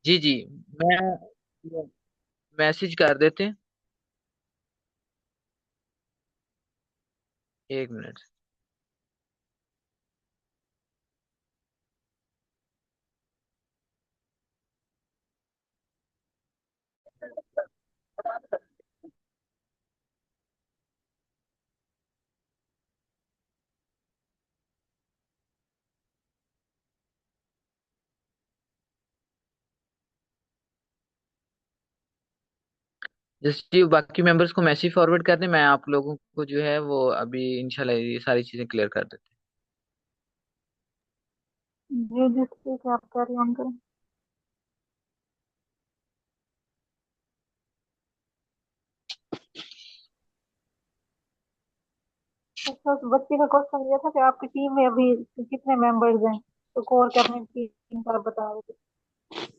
जी जी। मैं मैसेज कर देते हैं। 1 मिनट। जस्ट जी बाकी मेंबर्स को मैसेज फॉरवर्ड कर दें, मैं आप लोगों को जो है वो अभी इंशाल्लाह ये सारी चीजें क्लियर कर देते जी जी ठीक है, आप कैरी ऑन करें। अच्छा, उस बच्चे का क्वेश्चन ये था कि आपकी टीम में अभी कितने मेंबर्स हैं, तो कोर कैबिनेट की टीम का आप बता रहे थे। हैं।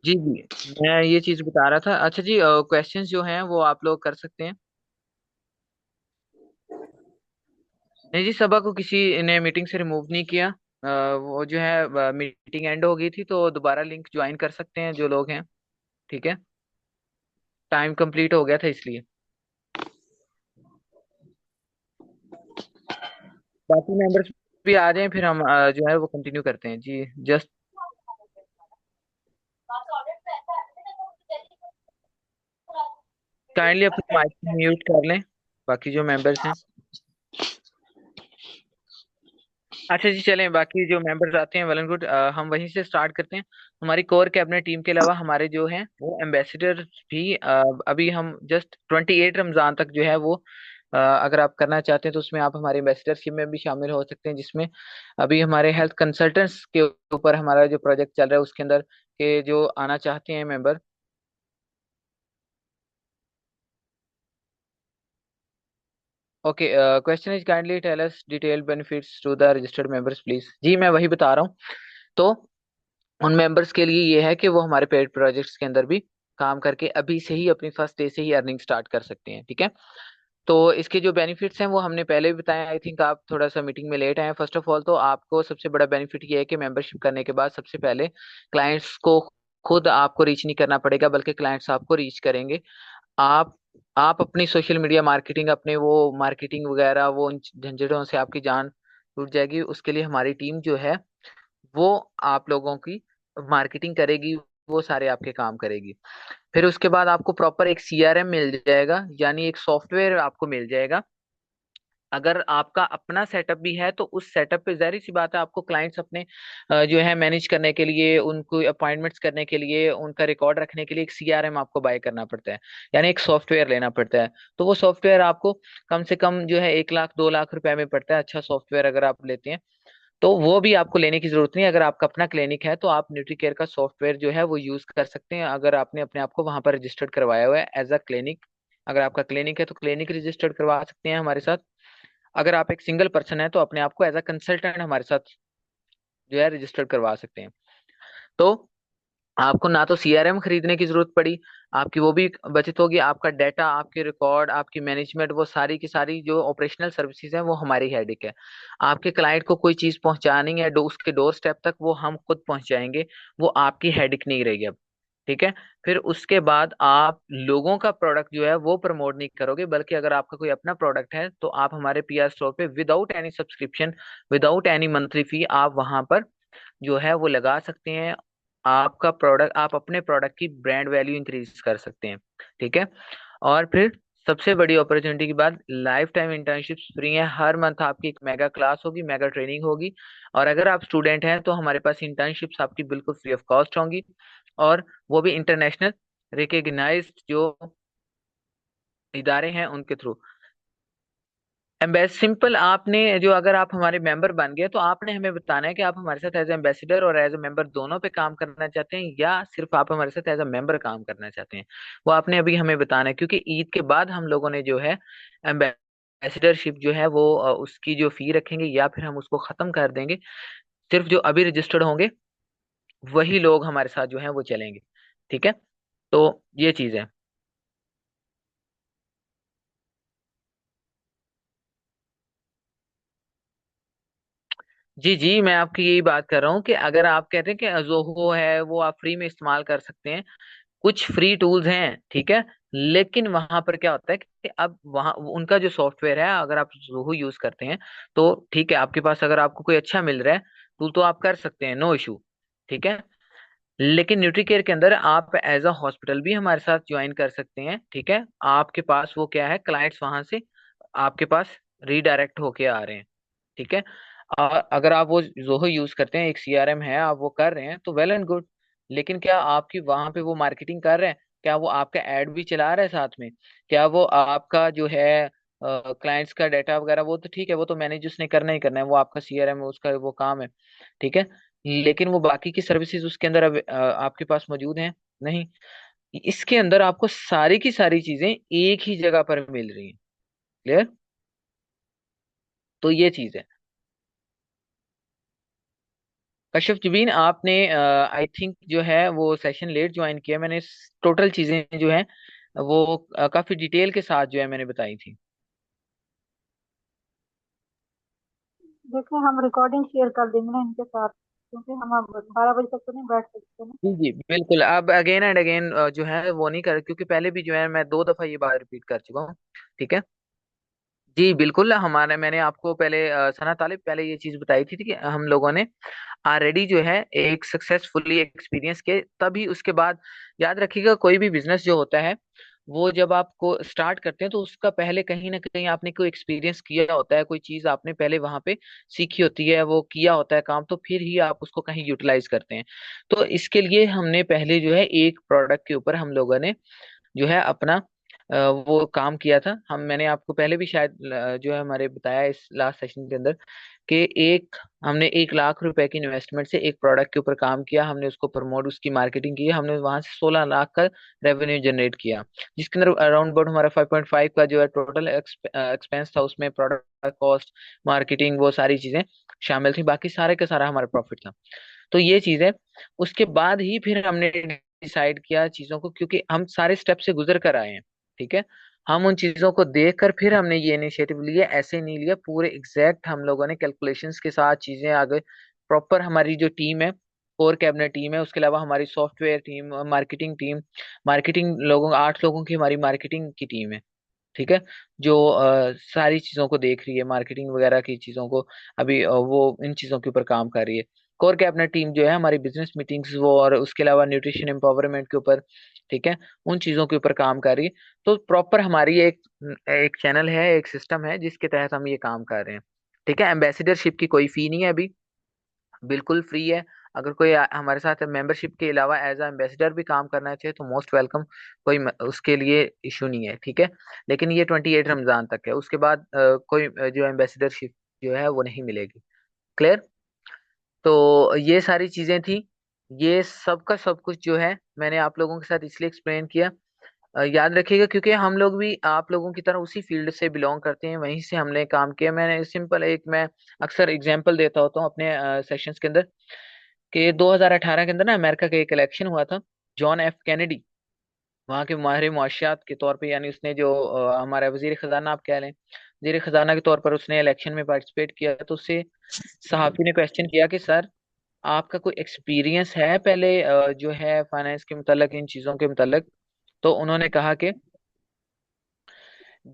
जी जी मैं ये चीज बता रहा था। अच्छा जी, क्वेश्चंस जो हैं वो आप लोग कर सकते हैं। नहीं जी, सभा को किसी ने मीटिंग से रिमूव नहीं किया। वो जो है मीटिंग एंड हो गई थी, तो दोबारा लिंक ज्वाइन कर सकते हैं जो लोग हैं। ठीक है। टाइम कंप्लीट हो गया था इसलिए। बाकी मेंबर्स भी आ जाएं, फिर हम जो है वो कंटिन्यू करते हैं जी। जस्ट काइंडली अपने माइक म्यूट कर लें, बाकी जो मेंबर्स हैं। अच्छा जी, चलें बाकी जो मेंबर्स आते हैं वेल एंड गुड। हम वहीं से स्टार्ट करते हैं। हमारी कोर कैबिनेट टीम के अलावा हमारे जो हैं वो एम्बेसडर भी अभी हम जस्ट 28 रमजान तक जो है वो अगर आप करना चाहते हैं तो उसमें आप हमारे एम्बेसडरशिप में भी शामिल हो सकते हैं, जिसमें अभी हमारे हेल्थ कंसल्टेंट्स के ऊपर हमारा जो प्रोजेक्ट चल रहा है उसके अंदर के जो आना चाहते हैं member. Okay, question is kindly tell us detail benefits to the registered members please. जी मैं वही बता रहा हूँ। तो उन मेंबर्स के लिए ये है कि वो हमारे पेड प्रोजेक्ट्स के अंदर भी काम करके अभी से ही अपनी फर्स्ट डे से ही अर्निंग स्टार्ट कर सकते हैं। ठीक है। तो इसके जो बेनिफिट्स हैं वो हमने पहले भी बताया। आई थिंक आप थोड़ा सा मीटिंग में लेट आए हैं। फर्स्ट ऑफ ऑल तो आपको सबसे बड़ा बेनिफिट ये है कि मेंबरशिप करने के बाद सबसे पहले क्लाइंट्स को खुद आपको रीच नहीं करना पड़ेगा, बल्कि क्लाइंट्स आपको रीच करेंगे। आप आप अपनी सोशल मीडिया मार्केटिंग, अपने वो मार्केटिंग वगैरह वो उन झंझटों से आपकी जान छूट जाएगी। उसके लिए हमारी टीम जो है वो आप लोगों की मार्केटिंग करेगी, वो सारे आपके काम करेगी। फिर उसके बाद आपको प्रॉपर एक सीआरएम मिल जाएगा, यानी एक सॉफ्टवेयर आपको मिल जाएगा। अगर आपका अपना सेटअप भी है तो उस सेटअप पे जाहिर सी बात है आपको क्लाइंट्स अपने जो है मैनेज करने के लिए, उनको अपॉइंटमेंट्स करने के लिए, उनका रिकॉर्ड रखने के लिए एक सीआरएम आपको बाय करना पड़ता है, यानी एक सॉफ्टवेयर लेना पड़ता है। तो वो सॉफ्टवेयर आपको कम से कम जो है 1 लाख 2 लाख रुपए में पड़ता है, अच्छा सॉफ्टवेयर अगर आप लेते हैं। तो वो भी आपको लेने की जरूरत नहीं है। अगर आपका अपना क्लिनिक है तो आप न्यूट्रीकेयर का सॉफ्टवेयर जो है वो यूज कर सकते हैं, अगर आपने अपने आप को वहां पर रजिस्टर्ड करवाया हुआ है एज अ क्लिनिक। अगर आपका क्लिनिक है तो क्लिनिक रजिस्टर्ड करवा सकते हैं हमारे साथ। अगर आप एक सिंगल पर्सन है तो अपने आप को एज अ कंसल्टेंट हमारे साथ जो है रजिस्टर्ड करवा सकते हैं। तो आपको ना तो सीआरएम खरीदने की जरूरत पड़ी, आपकी वो भी बचत होगी। आपका डाटा, आपके रिकॉर्ड, आपकी मैनेजमेंट, वो सारी की सारी जो ऑपरेशनल सर्विसेज हैं वो हमारी हेडिक है। आपके क्लाइंट को कोई चीज पहुंचानी है उसके डोर स्टेप तक, वो हम खुद पहुंचाएंगे। वो आपकी हेडिक नहीं रहेगी अब। ठीक है। फिर उसके बाद आप लोगों का प्रोडक्ट जो है वो प्रमोट नहीं करोगे, बल्कि अगर आपका कोई अपना प्रोडक्ट है तो आप हमारे पीआर स्टोर पे without any subscription, without any monthly fee आप वहां पर जो है वो लगा सकते हैं। आपका प्रोडक्ट, आप अपने प्रोडक्ट की ब्रांड वैल्यू इंक्रीज कर सकते हैं। ठीक है। और फिर सबसे बड़ी अपॉर्चुनिटी की बात, लाइफ टाइम इंटर्नशिप्स फ्री हैं। हर मंथ आपकी एक मेगा क्लास होगी, मेगा ट्रेनिंग होगी। और अगर आप स्टूडेंट हैं तो हमारे पास इंटर्नशिप्स आपकी बिल्कुल फ्री ऑफ कॉस्ट होंगी, और वो भी इंटरनेशनल रिकग्नाइज्ड जो इदारे हैं उनके थ्रू। सिंपल, आपने जो अगर आप हमारे मेंबर बन गए तो आपने हमें बताना है कि आप हमारे साथ एज एम्बेसडर और एज ए मेंबर दोनों पे काम करना चाहते हैं, या सिर्फ आप हमारे साथ एज ए मेंबर काम करना चाहते हैं। वो आपने अभी हमें बताना है, क्योंकि ईद के बाद हम लोगों ने जो है एम्बेसडरशिप जो है वो उसकी जो फी रखेंगे या फिर हम उसको खत्म कर देंगे। सिर्फ जो अभी रजिस्टर्ड होंगे वही लोग हमारे साथ जो है वो चलेंगे। ठीक है। तो ये चीज है। जी जी, मैं आपकी यही बात कर रहा हूँ कि अगर आप कहते हैं कि जोहो है वो आप फ्री में इस्तेमाल कर सकते हैं, कुछ फ्री टूल्स हैं, ठीक है। लेकिन वहां पर क्या होता है कि अब वहां उनका जो सॉफ्टवेयर है, अगर आप जोहो यूज करते हैं तो ठीक है, आपके पास अगर आपको कोई अच्छा मिल रहा है टूल तो आप कर सकते हैं, नो इशू, ठीक है। लेकिन न्यूट्रीकेयर के अंदर आप एज अ हॉस्पिटल भी हमारे साथ ज्वाइन कर सकते हैं, ठीक है। आपके पास वो क्या है, क्लाइंट्स वहां से आपके पास रीडायरेक्ट होके आ रहे हैं, ठीक है। अगर आप वो जोहो यूज करते हैं, एक सीआरएम है, आप वो कर रहे हैं तो वेल एंड गुड। लेकिन क्या आपकी वहां पे वो मार्केटिंग कर रहे हैं? क्या वो आपका एड भी चला रहा है साथ में? क्या वो आपका जो है क्लाइंट्स का डाटा वगैरह, वो तो ठीक है, वो तो मैनेज उसने करना ही करना है, वो आपका सीआरएम है, उसका वो काम है, ठीक है। लेकिन वो बाकी की सर्विसेज उसके अंदर आपके पास मौजूद हैं? नहीं। इसके अंदर आपको सारी की सारी चीजें एक ही जगह पर मिल रही हैं। क्लियर? तो ये चीज है। कश्यप जुबीन, आपने आई थिंक जो है वो सेशन लेट ज्वाइन किया। मैंने टोटल चीजें जो है वो काफी डिटेल के साथ जो है मैंने बताई थी। देखिए, हम रिकॉर्डिंग शेयर कर देंगे ना इनके साथ, क्योंकि हम अब 12 बजे तक तो नहीं बैठ सकते ना। जी जी बिल्कुल, अब अगेन एंड अगेन जो है वो नहीं कर, क्योंकि पहले भी जो है मैं 2 दफा ये बात रिपीट कर चुका हूँ, ठीक है। जी बिल्कुल, हमारे मैंने आपको पहले सना तालिब पहले ये चीज बताई थी कि हम लोगों ने ऑलरेडी जो है एक सक्सेसफुली एक्सपीरियंस के तभी उसके बाद, याद रखिएगा कोई भी बिजनेस जो होता है वो जब आपको स्टार्ट करते हैं तो उसका पहले कहीं ना कहीं आपने कोई एक्सपीरियंस किया होता है, कोई चीज आपने पहले वहां पे सीखी होती है, वो किया होता है काम, तो फिर ही आप उसको कहीं यूटिलाइज करते हैं। तो इसके लिए हमने पहले जो है एक प्रोडक्ट के ऊपर हम लोगों ने जो है अपना वो काम किया था। हम मैंने आपको पहले भी शायद जो है हमारे बताया इस लास्ट सेशन के अंदर कि एक हमने 1 लाख रुपए की इन्वेस्टमेंट से एक प्रोडक्ट के ऊपर काम किया, हमने उसको प्रमोट, उसकी मार्केटिंग की, हमने वहां से 16 लाख का रेवेन्यू जनरेट किया, जिसके अंदर अराउंड अबाउट हमारा 5.5 का जो है टोटल एक्सपेंस था, उसमें प्रोडक्ट कॉस्ट, मार्केटिंग, वो सारी चीजें शामिल थी, बाकी सारे का सारा हमारा प्रॉफिट था। तो ये चीज है। उसके बाद ही फिर हमने डिसाइड किया चीजों को, क्योंकि हम सारे स्टेप से गुजर कर आए हैं, ठीक है। हम उन चीजों को देख कर फिर हमने ये इनिशिएटिव लिया, ऐसे नहीं लिया, पूरे एग्जैक्ट हम लोगों ने कैलकुलेशंस के साथ चीजें आगे, प्रॉपर हमारी जो टीम है, कोर कैबिनेट टीम है, उसके अलावा हमारी software team, marketing team, marketing लोगों 8 लोगों की हमारी मार्केटिंग की टीम है, ठीक है। जो सारी चीजों को देख रही है, मार्केटिंग वगैरह की चीजों को अभी वो इन चीजों के ऊपर काम कर रही है। कोर कैबिनेट टीम जो है हमारी बिजनेस मीटिंग्स वो, और उसके अलावा न्यूट्रिशन एम्पावरमेंट के ऊपर, ठीक है, उन चीजों के ऊपर काम कर रही है। तो प्रॉपर हमारी एक एक चैनल है, एक सिस्टम है जिसके तहत हम ये काम कर रहे हैं, ठीक है। एम्बेसडरशिप की कोई फी नहीं है अभी, बिल्कुल फ्री है। अगर कोई हमारे साथ मेंबरशिप के अलावा एज अ एम्बेसडर भी काम करना चाहे तो मोस्ट वेलकम, कोई उसके लिए इशू नहीं है, ठीक है। लेकिन ये 28 रमजान तक है, उसके बाद कोई जो एम्बेसडरशिप जो है वो नहीं मिलेगी। क्लियर? तो ये सारी चीजें थी। ये सब का सब कुछ जो है मैंने आप लोगों के साथ इसलिए एक्सप्लेन किया। याद रखिएगा, क्योंकि हम लोग भी आप लोगों की तरह उसी फील्ड से बिलोंग करते हैं, वहीं से हमने काम किया। मैंने सिंपल एक, मैं अक्सर एग्जांपल देता होता हूँ अपने सेशंस के अंदर कि 2018 के अंदर ना अमेरिका का एक इलेक्शन हुआ था। जॉन एफ कैनेडी वहाँ के माहिर मुआशियात के तौर पे, यानी उसने जो हमारा वजीर खजाना आप कह लें, वजीर खजाना के तौर पर उसने इलेक्शन में पार्टिसिपेट किया। तो उससे सहाफी ने क्वेश्चन किया कि सर, आपका कोई एक्सपीरियंस है पहले जो है फाइनेंस के मुतल्लिक, इन चीज़ों के मुतल्लिक? तो उन्होंने कहा कि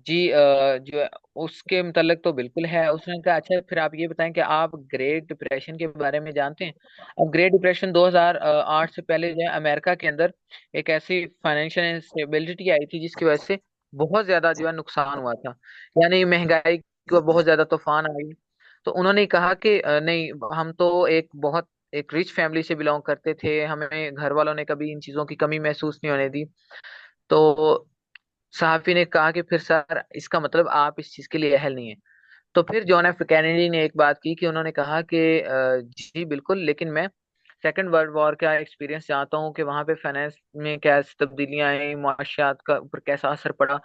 जी जो है उसके मुतल्लिक तो बिल्कुल है। उसने कहा अच्छा फिर आप ये बताएं कि आप ग्रेट डिप्रेशन के बारे में जानते हैं? अब ग्रेट डिप्रेशन 2008 से पहले जो है अमेरिका के अंदर एक ऐसी फाइनेंशियल इंस्टेबिलिटी आई थी जिसकी वजह से बहुत ज्यादा जो है नुकसान हुआ था, यानी महंगाई का बहुत ज्यादा तूफान आई। तो उन्होंने कहा कि नहीं, हम तो एक रिच फैमिली से बिलोंग करते थे, हमें घर वालों ने कभी इन चीजों की कमी महसूस नहीं होने दी। तो सहाफी ने कहा कि फिर सर इसका मतलब आप इस चीज के लिए अहल नहीं है। तो फिर जॉन एफ कैनेडी ने एक बात की कि उन्होंने कहा कि जी बिल्कुल, लेकिन मैं सेकेंड वर्ल्ड वॉर का एक्सपीरियंस जानता हूँ कि वहां पे फाइनेंस में कैसे तब्दीलियां आई, मुआशियात का ऊपर कैसा असर पड़ा,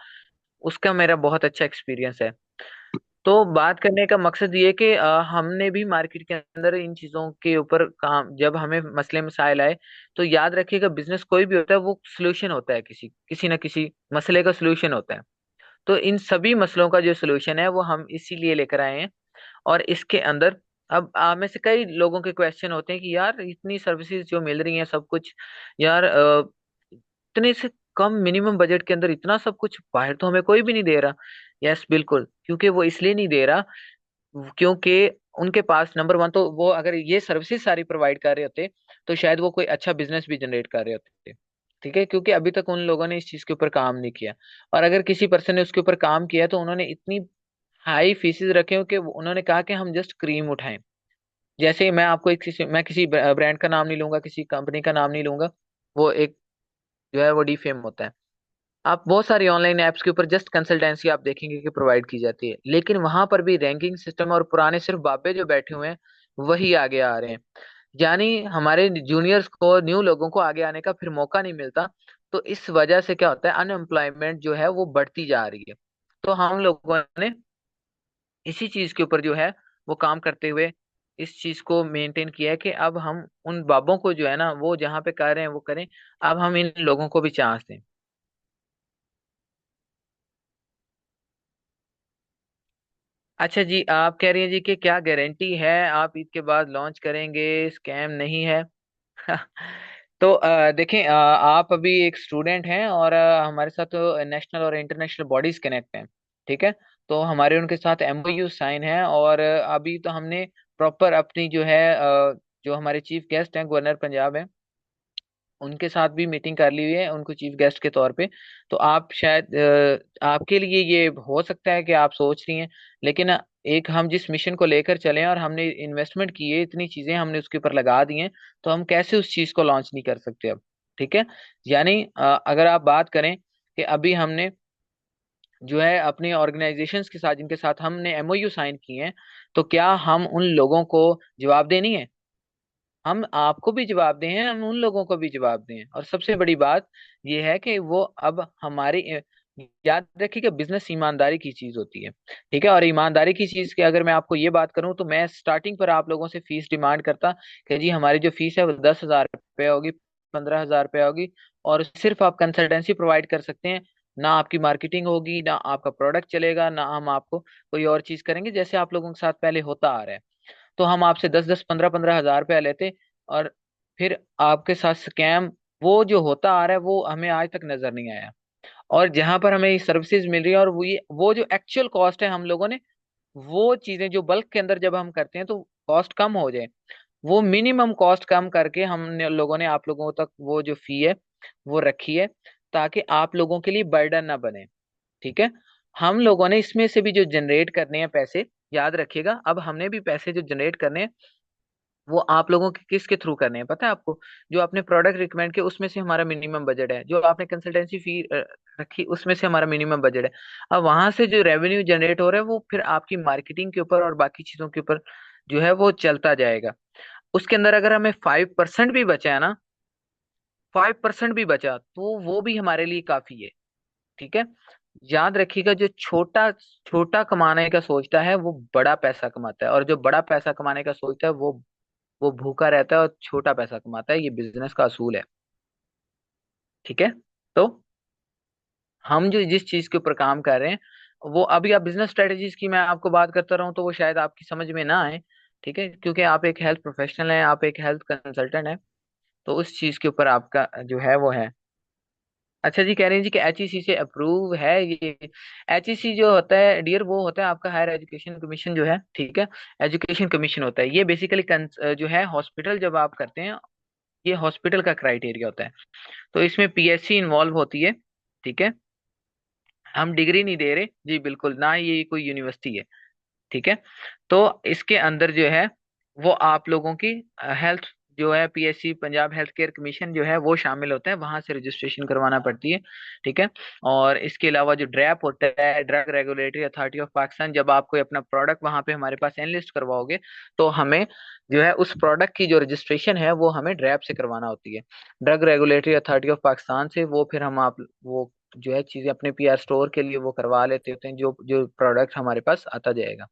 उसका मेरा बहुत अच्छा एक्सपीरियंस है। तो बात करने का मकसद ये कि हमने भी मार्केट के अंदर इन चीजों के ऊपर काम, जब हमें मसले मसाइल आए, तो याद रखिएगा बिजनेस कोई भी होता है वो सोल्यूशन होता है, किसी किसी ना किसी मसले का सोल्यूशन होता है। तो इन सभी मसलों का जो सोल्यूशन है वो हम इसीलिए लेकर आए हैं। और इसके अंदर अब में से कई लोगों के क्वेश्चन होते हैं कि यार इतनी सर्विसेज जो मिल रही हैं सब कुछ, यार इतने से कम मिनिमम बजट के अंदर इतना सब कुछ बाहर तो हमें कोई भी नहीं दे रहा। यस बिल्कुल, क्योंकि वो इसलिए नहीं दे रहा, क्योंकि उनके पास नंबर वन तो वो अगर ये सर्विसेज सारी प्रोवाइड कर रहे होते तो शायद वो कोई अच्छा बिजनेस भी जनरेट कर रहे होते। ठीक है, क्योंकि अभी तक उन लोगों ने इस चीज के ऊपर काम नहीं किया। और अगर किसी पर्सन ने उसके ऊपर काम किया तो उन्होंने इतनी हाई फीसेस रखे हो कि उन्होंने कहा कि हम जस्ट क्रीम उठाएं। जैसे मैं आपको मैं किसी ब्रांड का नाम नहीं लूंगा, किसी कंपनी का नाम नहीं लूंगा, वो एक जो है वो डीफेम होता है। आप बहुत सारी ऑनलाइन ऐप्स के ऊपर जस्ट कंसल्टेंसी आप देखेंगे कि प्रोवाइड की जाती है, लेकिन वहां पर भी रैंकिंग सिस्टम और पुराने सिर्फ बाबे जो बैठे हुए हैं वही आगे आ रहे हैं। यानी हमारे जूनियर्स को, न्यू लोगों को आगे आने का फिर मौका नहीं मिलता। तो इस वजह से क्या होता है, अनएम्प्लॉयमेंट जो है वो बढ़ती जा रही है। तो हम लोगों ने इसी चीज के ऊपर जो है वो काम करते हुए इस चीज को मेंटेन किया है कि अब हम उन बाबों को जो है ना, वो जहाँ पे कर रहे हैं वो करें। अब हम इन लोगों को भी चांस दें। अच्छा जी, आप कह रही हैं जी कि क्या गारंटी है आप ईद के बाद लॉन्च करेंगे, स्कैम नहीं है? तो देखें, आप अभी एक स्टूडेंट हैं और हमारे साथ तो नेशनल और इंटरनेशनल बॉडीज कनेक्ट हैं। ठीक है, तो हमारे उनके साथ एमओयू साइन है, और अभी तो हमने प्रॉपर अपनी जो है जो हमारे चीफ गेस्ट हैं गवर्नर पंजाब है, उनके साथ भी मीटिंग कर ली हुई है उनको चीफ गेस्ट के तौर पे। तो आप शायद आपके लिए ये हो सकता है कि आप सोच रही हैं, लेकिन एक हम जिस मिशन को लेकर चले हैं और हमने इन्वेस्टमेंट की है, इतनी चीजें हमने उसके ऊपर लगा दी हैं, तो हम कैसे उस चीज को लॉन्च नहीं कर सकते अब? ठीक है, यानी अगर आप बात करें कि अभी हमने जो है अपनी ऑर्गेनाइजेशंस के साथ जिनके साथ हमने एमओयू साइन किए हैं, तो क्या हम उन लोगों को जवाब देनी है? हम आपको भी जवाब दें, हम उन लोगों को भी जवाब दें। और सबसे बड़ी बात यह है कि वो अब हमारी याद रखिएगा, बिजनेस ईमानदारी की चीज होती है। ठीक है, और ईमानदारी की चीज की अगर मैं आपको ये बात करूं तो मैं स्टार्टिंग पर आप लोगों से फीस डिमांड करता कि जी हमारी जो फीस है वो 10,000 रुपये होगी, 15,000 रुपये होगी, और सिर्फ आप कंसल्टेंसी प्रोवाइड कर सकते हैं। ना आपकी मार्केटिंग होगी, ना आपका प्रोडक्ट चलेगा, ना हम आपको कोई और चीज करेंगे जैसे आप लोगों के साथ पहले होता आ रहा है। तो हम आपसे 10-10 15-15 हजार रुपया लेते, और फिर आपके साथ स्कैम वो जो होता आ रहा है वो हमें आज तक नजर नहीं आया। और जहां पर हमें सर्विसेज मिल रही है और वो जो एक्चुअल कॉस्ट है हम लोगों ने वो चीजें जो बल्क के अंदर जब हम करते हैं तो कॉस्ट कम हो जाए, वो मिनिमम कॉस्ट कम करके हमने लोगों ने आप लोगों तक वो जो फी है वो रखी है, ताकि आप लोगों के लिए बर्डन ना बने। ठीक है, हम लोगों ने इसमें से भी जो जनरेट करने हैं पैसे, याद रखिएगा, अब हमने भी पैसे जो जनरेट करने हैं वो आप लोगों के किसके थ्रू करने हैं पता है आपको? जो आपने प्रोडक्ट रिकमेंड किया उसमें से हमारा मिनिमम बजट है, जो आपने कंसल्टेंसी फी रखी उसमें से हमारा मिनिमम बजट है। अब वहां से जो रेवेन्यू जनरेट हो रहा है वो फिर आपकी मार्केटिंग के ऊपर और बाकी चीजों के ऊपर जो है वो चलता जाएगा। उसके अंदर अगर हमें 5% भी बचा है ना, 5% भी बचा तो वो भी हमारे लिए काफी है। ठीक है, याद रखिएगा, जो छोटा छोटा कमाने का सोचता है वो बड़ा पैसा कमाता है, और जो बड़ा पैसा कमाने का सोचता है वो भूखा रहता है और छोटा पैसा कमाता है। ये बिजनेस का असूल है। ठीक है, तो हम जो जिस चीज के ऊपर काम कर रहे हैं वो अभी आप बिजनेस स्ट्रेटेजीज की मैं आपको बात करता रहूं तो वो शायद आपकी समझ में ना आए। ठीक है, क्योंकि आप एक हेल्थ प्रोफेशनल हैं, आप एक हेल्थ कंसल्टेंट हैं, तो उस चीज के ऊपर आपका जो है वो है। अच्छा जी, कह रहे हैं जी कि एचईसी से अप्रूव है ये? एचईसी जो होता है डियर, वो होता है आपका हायर एजुकेशन कमीशन जो है। ठीक है, एजुकेशन कमीशन होता है ये बेसिकली जो है हॉस्पिटल जब आप करते हैं, ये हॉस्पिटल का क्राइटेरिया होता है। तो इसमें पीएससी इन्वॉल्व होती है। ठीक है, हम डिग्री नहीं दे रहे जी, बिल्कुल ना, ये कोई यूनिवर्सिटी है। ठीक है, तो इसके अंदर जो है वो आप लोगों की हेल्थ जो है, PSC Punjab health care commission जो है वो शामिल होता है, वहां से रजिस्ट्रेशन करवाना पड़ती है। ठीक है, और इसके अलावा जो ड्रैप होता है, drug regulatory authority of Pakistan, जब आप कोई अपना प्रोडक्ट वहां पे हमारे पास एनलिस्ट करवाओगे तो हमें जो है उस प्रोडक्ट की जो रजिस्ट्रेशन है वो हमें ड्रैप से करवाना होती है, drug regulatory authority of Pakistan से। वो फिर हम आप वो जो है चीजें अपने पीआर स्टोर के लिए वो करवा लेते होते हैं, जो जो प्रोडक्ट हमारे पास आता जाएगा।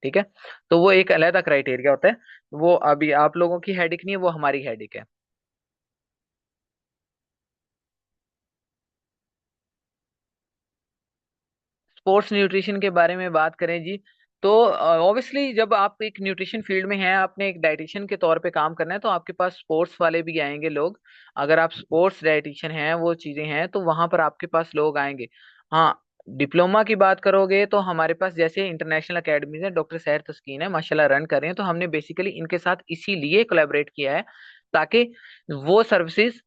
ठीक है, तो वो एक अलग क्राइटेरिया होता है, वो अभी आप लोगों की हेडिक नहीं है, वो हमारी हेडिक है। स्पोर्ट्स न्यूट्रिशन के बारे में बात करें जी, तो ऑब्वियसली जब आप एक न्यूट्रिशन फील्ड में हैं, आपने एक डाइटिशियन के तौर पे काम करना है, तो आपके पास स्पोर्ट्स वाले भी आएंगे लोग। अगर आप स्पोर्ट्स डाइटिशियन हैं, वो चीजें हैं, तो वहां पर आपके पास लोग आएंगे। हाँ, डिप्लोमा की बात करोगे तो हमारे पास जैसे इंटरनेशनल अकेडमीज है, डॉक्टर सहर तस्कीन है माशाल्लाह रन कर रहे हैं, तो हमने बेसिकली इनके साथ इसीलिए कोलैबोरेट किया है ताकि वो सर्विसेज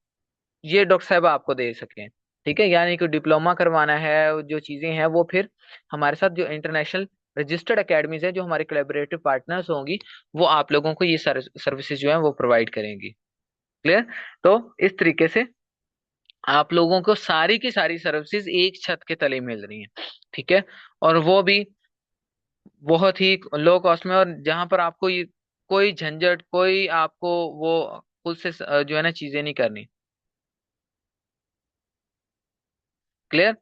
ये डॉक्टर साहब आपको दे सकें। ठीक है, यानी कि डिप्लोमा करवाना है, जो चीजें हैं वो फिर हमारे साथ जो इंटरनेशनल रजिस्टर्ड एकेडमीज है, जो हमारे कोलैबोरेटिव पार्टनर्स होंगी, वो आप लोगों को ये सर्विसेज जो है वो प्रोवाइड करेंगी। क्लियर? तो इस तरीके से आप लोगों को सारी की सारी सर्विसेज एक छत के तले मिल रही हैं। ठीक है, और वो भी बहुत ही लो कॉस्ट में, और जहां पर आपको ये कोई झंझट, कोई आपको वो खुद से जो है ना चीजें नहीं करनी। क्लियर?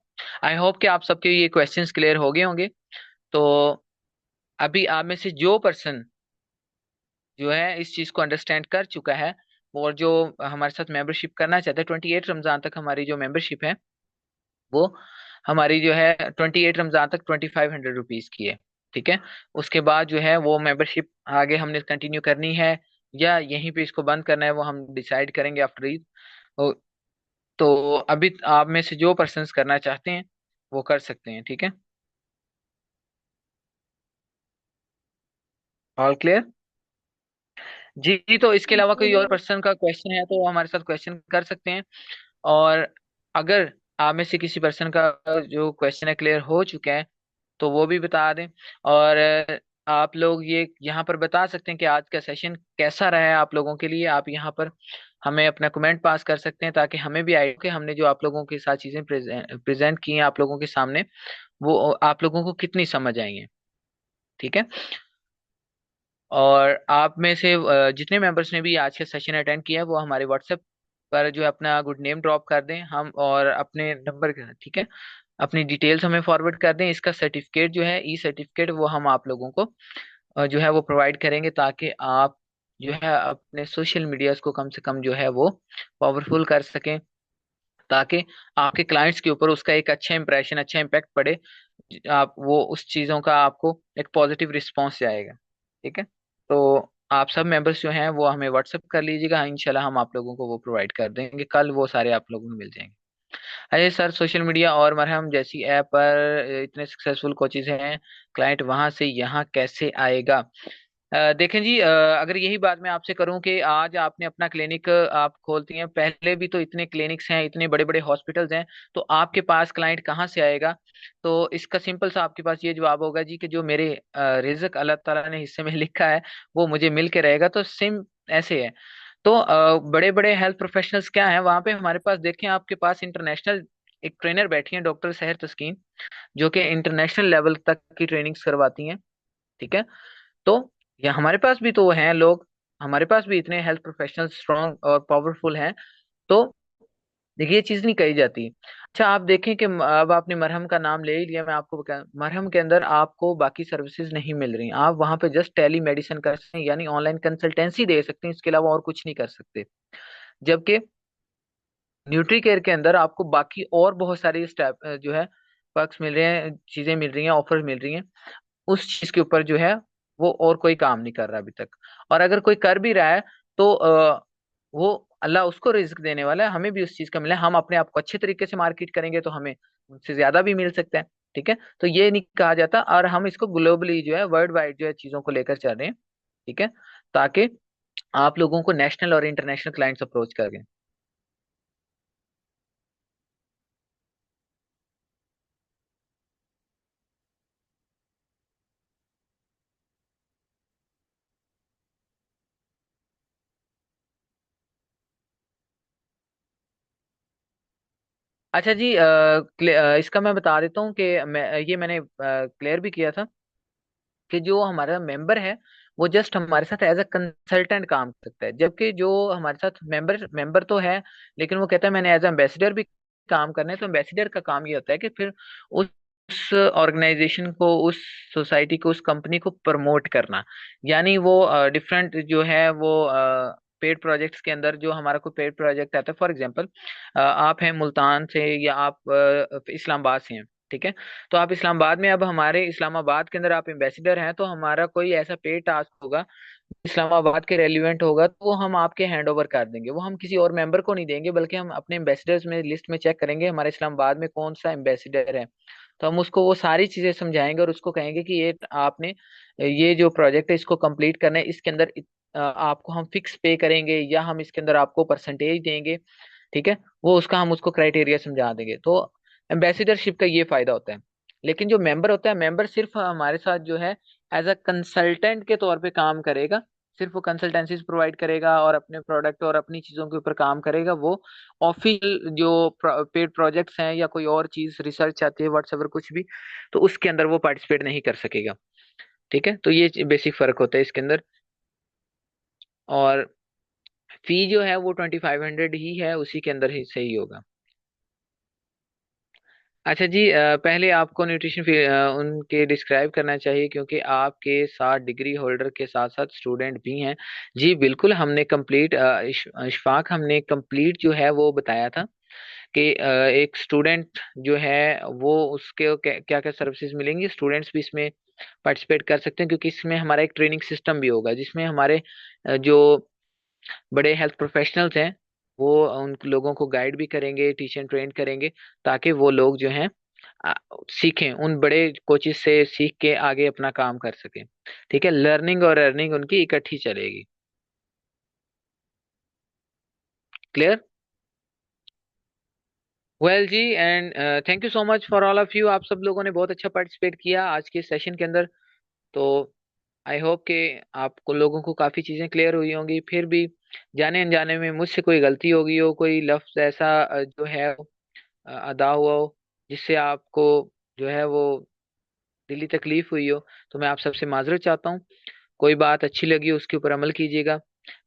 आई होप कि आप सबके ये क्वेश्चंस क्लियर हो गए होंगे। तो अभी आप में से जो पर्सन जो है इस चीज को अंडरस्टैंड कर चुका है, और जो हमारे साथ मेंबरशिप करना चाहते हैं, 28 रमजान तक हमारी जो मेंबरशिप है वो हमारी जो है 28 रमजान तक 2500 रुपीज की है। ठीक है, उसके बाद जो है वो मेंबरशिप आगे हमने कंटिन्यू करनी है या यहीं पे इसको बंद करना है, वो हम डिसाइड करेंगे आफ्टर ईद। तो तो अभी आप में से जो पर्सन करना चाहते हैं वो कर सकते हैं। ठीक है, ऑल क्लियर? जी जी, तो इसके अलावा कोई और जी। पर्सन का क्वेश्चन है तो वो हमारे साथ क्वेश्चन कर सकते हैं। और अगर आप में से किसी पर्सन का जो क्वेश्चन है क्लियर हो चुका है तो वो भी बता दें। और आप लोग ये यहाँ पर बता सकते हैं कि आज का सेशन कैसा रहा है आप लोगों के लिए। आप यहाँ पर हमें अपना कमेंट पास कर सकते हैं ताकि हमें भी आए कि हमने जो आप लोगों के साथ चीजें प्रेजेंट की हैं आप लोगों के सामने, वो आप लोगों को कितनी समझ आई हैं। ठीक है, और आप में से जितने मेंबर्स ने भी आज का सेशन अटेंड किया है वो हमारे व्हाट्सएप पर जो है अपना गुड नेम ड्रॉप कर दें हम, और अपने नंबर, ठीक है, अपनी डिटेल्स हमें फॉरवर्ड कर दें। इसका सर्टिफिकेट जो है, ई सर्टिफिकेट, वो हम आप लोगों को जो है वो प्रोवाइड करेंगे ताकि आप जो है अपने सोशल मीडियाज को कम से कम जो है वो पावरफुल कर सकें, ताकि आपके क्लाइंट्स के ऊपर उसका एक अच्छा इंप्रेशन, अच्छा इम्पैक्ट पड़े। आप वो उस चीज़ों का आपको एक पॉजिटिव रिस्पॉन्स जाएगा। ठीक है, तो आप सब मेंबर्स जो हैं वो हमें व्हाट्सअप कर लीजिएगा, इंशाल्लाह हम आप लोगों को वो प्रोवाइड कर देंगे, कल वो सारे आप लोगों को मिल जाएंगे। अरे सर, सोशल मीडिया और मरहम जैसी ऐप पर इतने सक्सेसफुल कोचेज हैं, क्लाइंट वहां से यहाँ कैसे आएगा? देखें जी, अगर यही बात मैं आपसे करूं कि आज आपने अपना क्लिनिक आप खोलती हैं, पहले भी तो इतने क्लिनिक्स हैं, इतने बड़े बड़े हॉस्पिटल्स हैं, तो आपके पास क्लाइंट कहाँ से आएगा? तो इसका सिंपल सा आपके पास ये जवाब होगा जी कि जो मेरे रिज़्क अल्लाह ताला ने हिस्से में लिखा है वो मुझे मिल के रहेगा। तो सिम ऐसे है। तो बड़े बड़े हेल्थ प्रोफेशनल्स क्या हैं वहां पे हमारे पास, देखें आपके पास इंटरनेशनल एक ट्रेनर बैठी हैं, डॉक्टर सहर तस्कीन, जो कि इंटरनेशनल लेवल तक की ट्रेनिंग्स करवाती हैं। ठीक है, तो ये हमारे पास भी तो हैं लोग, हमारे पास भी इतने हेल्थ प्रोफेशनल स्ट्रांग और पावरफुल हैं। तो देखिए, ये चीज नहीं कही जाती। अच्छा, आप देखें कि अब आपने मरहम का नाम ले ही लिया, मैं आपको बता, मरहम के अंदर आपको बाकी सर्विसेज नहीं मिल रही। आप वहां पे जस्ट टेली मेडिसिन कर सकते हैं, यानी ऑनलाइन कंसल्टेंसी दे सकते हैं, इसके अलावा और कुछ नहीं कर सकते। जबकि न्यूट्री केयर के अंदर आपको बाकी और बहुत सारी स्टेप जो है पर्क्स मिल रहे हैं, चीजें मिल रही हैं, ऑफर मिल रही हैं। उस चीज के ऊपर जो है वो और कोई काम नहीं कर रहा अभी तक। और अगर कोई कर भी रहा है तो वो अल्लाह उसको रिस्क देने वाला है, हमें भी उस चीज का मिला है। हम अपने आप को अच्छे तरीके से मार्केट करेंगे तो हमें उनसे ज्यादा भी मिल सकता है। ठीक है, तो ये नहीं कहा जाता, और हम इसको ग्लोबली जो है वर्ल्ड वाइड जो है चीजों को लेकर चल रहे हैं। ठीक है, ताकि आप लोगों को नेशनल और इंटरनेशनल क्लाइंट्स अप्रोच करें। अच्छा जी, इसका मैं बता देता हूँ कि मैंने क्लियर भी किया था कि जो हमारा मेंबर है वो जस्ट हमारे साथ एज अ कंसल्टेंट काम कर सकता है, जबकि जो हमारे साथ मेंबर मेंबर तो है, लेकिन वो कहता है मैंने एज एम्बेसडर भी काम करना है। तो एम्बेसडर का काम ये होता है कि फिर उस ऑर्गेनाइजेशन को, उस सोसाइटी को, उस कंपनी को प्रमोट करना। यानी वो डिफरेंट जो है वो पेड प्रोजेक्ट्स के अंदर, जो हमारा कोई पेड प्रोजेक्ट आता है, फॉर एग्जांपल आप हैं मुल्तान से या आप इस्लामाबाद से हैं, ठीक है। तो आप इस्लामाबाद में, अब हमारे इस्लामाबाद के अंदर आप एम्बेसडर हैं, तो हमारा कोई ऐसा पेड टास्क होगा इस्लामाबाद के रेलिवेंट होगा, तो वो हम आपके हैंड ओवर कर देंगे। वो हम किसी और मेंबर को नहीं देंगे, बल्कि हम अपने एम्बेसडर्स में लिस्ट में चेक करेंगे हमारे इस्लामाबाद में कौन सा एम्बेसडर है। तो हम उसको वो सारी चीजें समझाएंगे और उसको कहेंगे कि ये आपने ये जो प्रोजेक्ट है इसको कंप्लीट करना है, इसके अंदर आपको हम फिक्स पे करेंगे या हम इसके अंदर आपको परसेंटेज देंगे। ठीक है। वो उसका हम उसको क्राइटेरिया समझा देंगे। तो एम्बेसडरशिप का ये फायदा होता है। लेकिन जो मेंबर होता है, मेंबर सिर्फ हमारे साथ जो है एज अ कंसल्टेंट के तौर पे काम करेगा। सिर्फ वो कंसल्टेंसीज प्रोवाइड करेगा और अपने प्रोडक्ट और अपनी चीजों के ऊपर काम करेगा। वो ऑफिशियल जो पेड प्रोजेक्ट्स हैं या कोई और चीज रिसर्च आती है व्हाट्सएवर कुछ भी, तो उसके अंदर वो पार्टिसिपेट नहीं कर सकेगा। ठीक है। तो ये बेसिक फर्क होता है इसके अंदर। और फी जो है वो 2500 ही है, उसी के अंदर ही सही होगा। अच्छा जी, पहले आपको न्यूट्रिशन फी उनके डिस्क्राइब करना चाहिए, क्योंकि आपके साथ डिग्री होल्डर के साथ साथ स्टूडेंट भी हैं। जी बिल्कुल, हमने कंप्लीट इशफाक, हमने कंप्लीट जो है वो बताया था कि एक स्टूडेंट जो है वो उसके क्या क्या सर्विसेज मिलेंगी। स्टूडेंट्स भी इसमें पार्टिसिपेट कर सकते हैं, क्योंकि इसमें हमारा एक ट्रेनिंग सिस्टम भी होगा, जिसमें हमारे जो बड़े हेल्थ प्रोफेशनल्स हैं वो उन लोगों को गाइड भी करेंगे, टीच एंड ट्रेन करेंगे, ताकि वो लोग जो हैं आ, सीखें, उन बड़े कोचेस से सीख के आगे अपना काम कर सकें। ठीक है। लर्निंग और अर्निंग उनकी इकट्ठी चलेगी। क्लियर। वेल जी, and thank you so much for all of you. आप सब लोगों ने बहुत अच्छा पार्टिसिपेट किया आज के सेशन के अंदर। तो आई होप कि आपको लोगों को काफी चीजें क्लियर हुई होंगी। फिर भी जाने अनजाने में मुझसे कोई गलती हो गई हो, कोई लफ्ज ऐसा जो है अदा हुआ हो जिससे आपको जो है वो दिली तकलीफ हुई हो, तो मैं आप सबसे माजरत चाहता हूँ। कोई बात अच्छी लगी उसके ऊपर अमल कीजिएगा।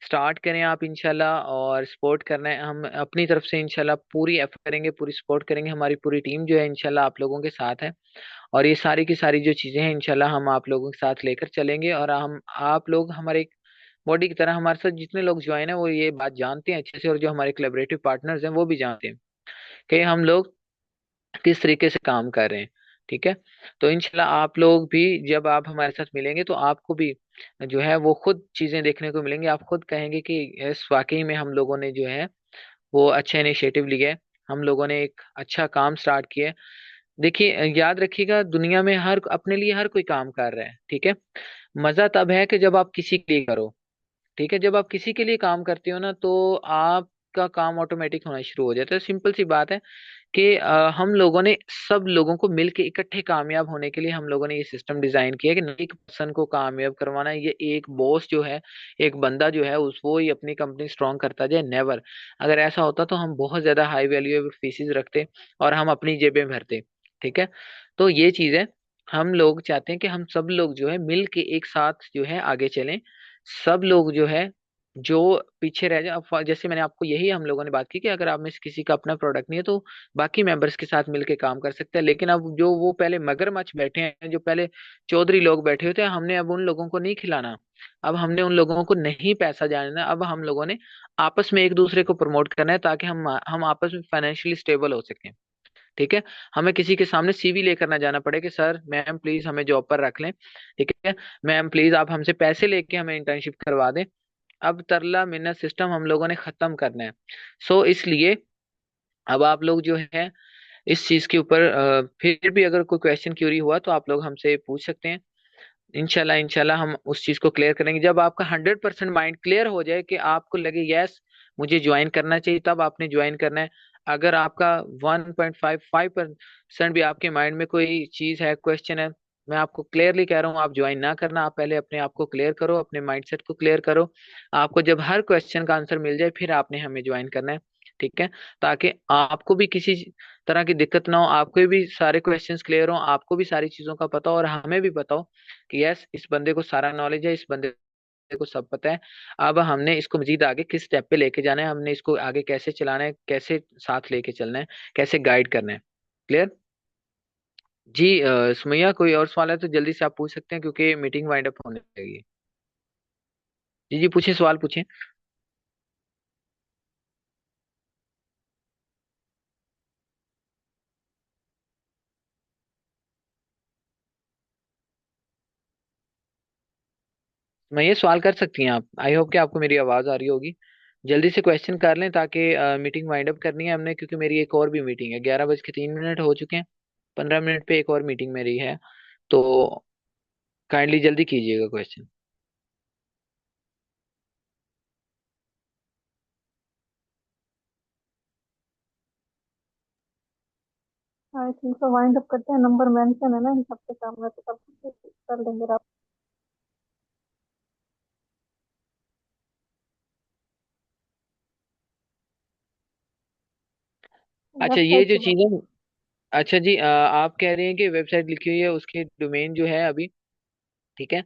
स्टार्ट करें आप इंशाल्लाह, और सपोर्ट करना है, हम अपनी तरफ से इंशाल्लाह पूरी एफर्ट करेंगे, पूरी सपोर्ट करेंगे। हमारी पूरी टीम जो है इंशाल्लाह आप लोगों के साथ है। और ये सारी की सारी जो चीजें हैं इंशाल्लाह हम आप लोगों के साथ लेकर चलेंगे। और हम आप लोग हमारे एक बॉडी की तरह, हमारे साथ जितने लोग ज्वाइन है वो ये बात जानते हैं अच्छे से, और जो हमारे कोलैबोरेटिव पार्टनर्स हैं वो भी जानते हैं कि हम लोग किस तरीके से काम कर रहे हैं। ठीक है। तो इंशाल्लाह आप लोग भी जब आप हमारे साथ मिलेंगे तो आपको भी जो है वो खुद चीजें देखने को मिलेंगी। आप खुद कहेंगे कि इस वाकई में हम लोगों ने जो है वो अच्छा इनिशिएटिव लिया है, हम लोगों ने एक अच्छा काम स्टार्ट किया है। देखिए, याद रखिएगा, दुनिया में हर अपने लिए हर कोई काम कर रहा है। ठीक है। मजा तब है कि जब आप किसी के लिए करो। ठीक है। जब आप किसी के लिए काम करते हो ना, तो आपका काम ऑटोमेटिक होना शुरू हो जाता है। सिंपल सी बात है कि हम लोगों ने सब लोगों को मिलके इकट्ठे कामयाब होने के लिए हम लोगों ने ये सिस्टम डिजाइन किया कि एक पर्सन को कामयाब करवाना है। ये एक बॉस जो है, एक बंदा जो है उस वो ही अपनी कंपनी स्ट्रांग करता जाए, नेवर। अगर ऐसा होता तो हम बहुत ज्यादा हाई वैल्यू फीसिस रखते और हम अपनी जेबें भरते। ठीक है। तो ये चीज है, हम लोग चाहते हैं कि हम सब लोग जो है मिल के एक साथ जो है आगे चलें। सब लोग जो है जो पीछे रह जाए, जैसे मैंने आपको यही हम लोगों ने बात की कि अगर आप में से किसी का अपना प्रोडक्ट नहीं है तो बाकी मेंबर्स के साथ मिलके काम कर सकते हैं। लेकिन अब जो वो पहले मगरमच्छ बैठे हैं, जो पहले चौधरी लोग बैठे होते हैं, हमने अब उन लोगों को नहीं खिलाना। अब हमने उन लोगों को नहीं पैसा जाना। अब हम लोगों ने आपस में एक दूसरे को प्रमोट करना है, ताकि हम आपस में फाइनेंशियली स्टेबल हो सकें। ठीक है। हमें किसी के सामने सीवी लेकर ना जाना पड़े कि सर मैम प्लीज हमें जॉब पर रख लें। ठीक है। मैम प्लीज आप हमसे पैसे लेके हमें इंटर्नशिप करवा दें। अब तरला मिन्नत सिस्टम हम लोगों ने खत्म करना है। सो इसलिए अब आप लोग जो है इस चीज के ऊपर फिर भी अगर कोई क्वेश्चन क्यूरी हुआ तो आप लोग हमसे पूछ सकते हैं। इंशाल्लाह इंशाल्लाह हम उस चीज को क्लियर करेंगे। जब आपका 100% माइंड क्लियर हो जाए कि आपको लगे यस मुझे ज्वाइन करना चाहिए, तब आपने ज्वाइन करना है। अगर आपका 1.55% भी आपके माइंड में कोई चीज है, क्वेश्चन है, मैं आपको क्लियरली कह रहा हूँ आप ज्वाइन ना करना। आप पहले अपने आप को क्लियर करो, अपने माइंडसेट को क्लियर करो। आपको जब हर क्वेश्चन का आंसर मिल जाए फिर आपने हमें ज्वाइन करना है। ठीक है। ताकि आपको भी किसी तरह की दिक्कत ना हो, आपको भी सारे क्वेश्चंस क्लियर हो, आपको भी सारी चीजों का पता हो, और हमें भी पता हो कि यस इस बंदे को सारा नॉलेज है, इस बंदे को सब पता है। अब हमने इसको मजीद आगे किस स्टेप पे लेके जाना है, हमने इसको आगे कैसे चलाना है, कैसे साथ लेके चलना है, कैसे गाइड करना है। क्लियर। जी सुमैया, कोई और सवाल है तो जल्दी से आप पूछ सकते हैं, क्योंकि मीटिंग वाइंड अप होने लगी। जी जी, पूछिए, सवाल पूछिए। मैं ये सवाल कर सकती हैं आप, आई होप कि आपको मेरी आवाज आ रही होगी। जल्दी से क्वेश्चन कर लें ताकि मीटिंग वाइंड अप करनी है हमने, क्योंकि मेरी एक और भी मीटिंग है, 11 बज के 3 मिनट हो चुके हैं। 15 मिनट पे एक और मीटिंग मेरी है। तो काइंडली जल्दी कीजिएगा question. I think so wind up करते हैं, नंबर मेंशन है ना इन सबके सामने, तो सब कर लेंगे आप। अच्छा ये वेबसाइट जो की बात। चीज़ है, अच्छा जी, आप कह रहे हैं कि वेबसाइट लिखी हुई है उसके डोमेन जो है अभी, ठीक है।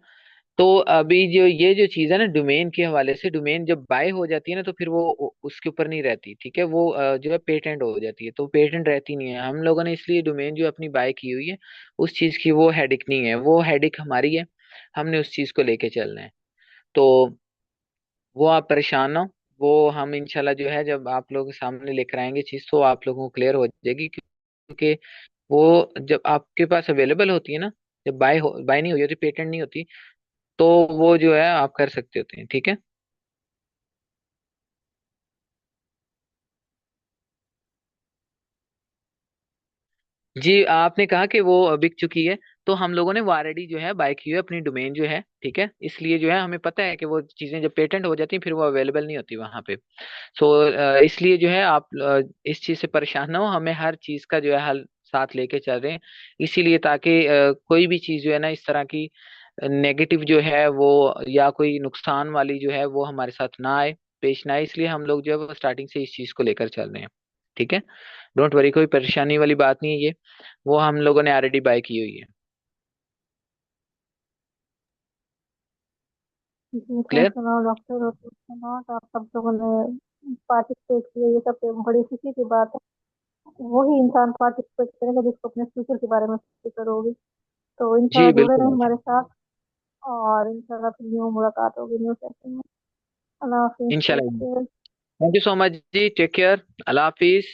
तो अभी जो ये जो चीज़ है ना, डोमेन के हवाले से, डोमेन जब बाय हो जाती है ना तो फिर वो उसके ऊपर नहीं रहती, ठीक है। वो जो है पेटेंट हो जाती है, तो पेटेंट रहती नहीं है। हम लोगों ने इसलिए डोमेन जो अपनी बाय की हुई है, उस चीज़ की वो हेडिक नहीं है, वो हेडिक हमारी है। हमने उस चीज़ को लेके चलना है। तो वो आप परेशान ना हो। वो हम इंशाल्लाह जो है जब आप लोगों के सामने लेकर आएंगे चीज़, तो आप लोगों को क्लियर हो जाएगी, क्योंकि वो जब आपके पास अवेलेबल होती है ना, जब बाय नहीं हुई होती, पेटेंट नहीं होती, तो वो जो है आप कर सकते होते हैं, ठीक है। जी आपने कहा कि वो बिक चुकी है, तो हम लोगों ने वो ऑलरेडी जो है बाय की हुई है अपनी डोमेन जो है, ठीक है। इसलिए जो है हमें पता है कि वो चीजें जब पेटेंट हो जाती हैं फिर वो अवेलेबल नहीं होती वहां पे। सो इसलिए जो है आप इस चीज से परेशान ना हो, हमें हर चीज का जो है हल साथ लेके चल रहे हैं। इसीलिए ताकि कोई भी चीज जो है ना इस तरह की नेगेटिव जो है वो, या कोई नुकसान वाली जो है वो हमारे साथ ना आए, पेश ना आए, इसलिए हम लोग जो है वो स्टार्टिंग से इस चीज को लेकर चल रहे हैं, ठीक है। डोंट वरी, कोई परेशानी वाली बात नहीं है ये। वो हम लोगों ने ऑलरेडी बाय की हुई है। जी क्लियर। थैंक्स अ डॉक्टर, और नॉट आप सब लोगों ने पार्टिसिपेट किया, ये सब तो बड़ी खुशी की बात है। वही इंसान पार्टिसिपेट करेगा जिसको अपने फ्यूचर के बारे में फिक्र होगी। तो जी इंशाल्लाह जुड़े बिल्कुल। रहें हमारे साथ, और इंशाल्लाह फिर न्यू मुलाकात होगी न्यू सेशन में। अल्लाह हाफिज, टेक इंशाल्लाह। Care. Thank you so much जी, टेक केयर। अल्लाह हाफिज।